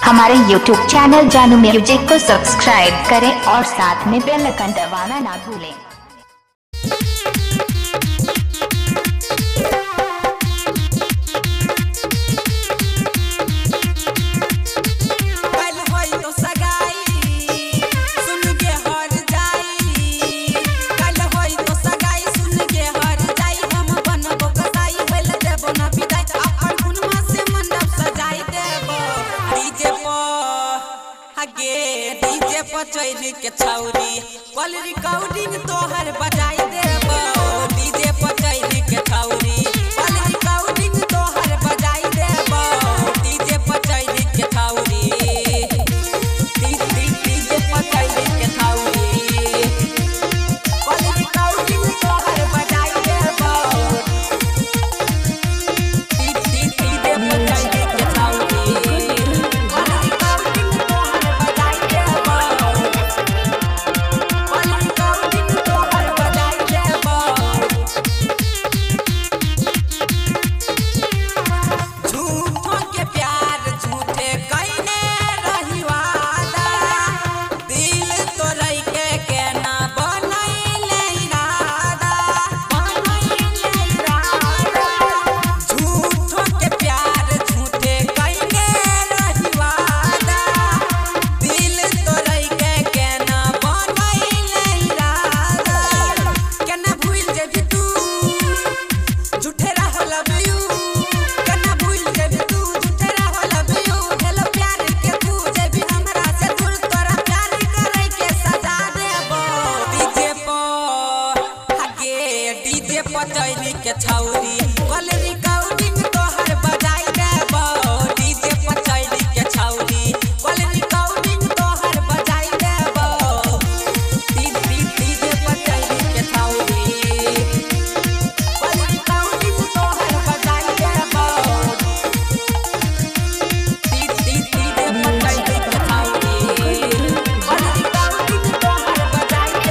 हमारे YouTube channel जानू music को सब्सक्राइब करें और साथ में बेल आइकन दबाना ना भूलें। डीजे पर चैली के छौरी कल रिकॉर्डिंग तोहर बजाई देबो। डीजे पर चैली के छौरी कल रिकॉर्डिंग तोहर बजाई देबो। डीजे पर चैली के छौरी डीजे पर चैली के छौरी कल रिकॉर्डिंग तोहर बजाई देबो। डीजे पर चैली के छौरी चैली के छौरी कल रिकॉर्डिंग तोहर बजाई देबो। डीजे पर चैली के छौरी कल रिकॉर्डिंग तोहर बजाई देबो। डीजे पर चैली के छौरी कल रिकॉर्डिंग तोहर बजाई देबो। डीजे पर चैली के छौरी कल रिकॉर्डिंग तोहर बजाई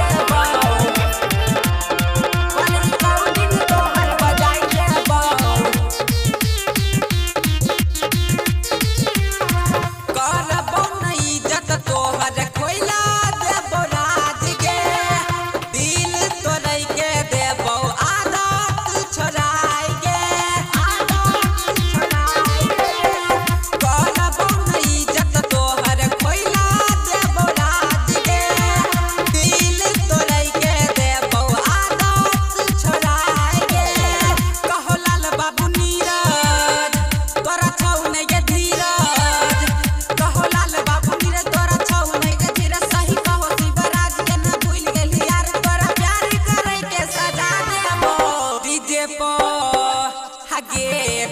देबो।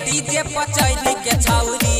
डीजे पर चैली के छौरी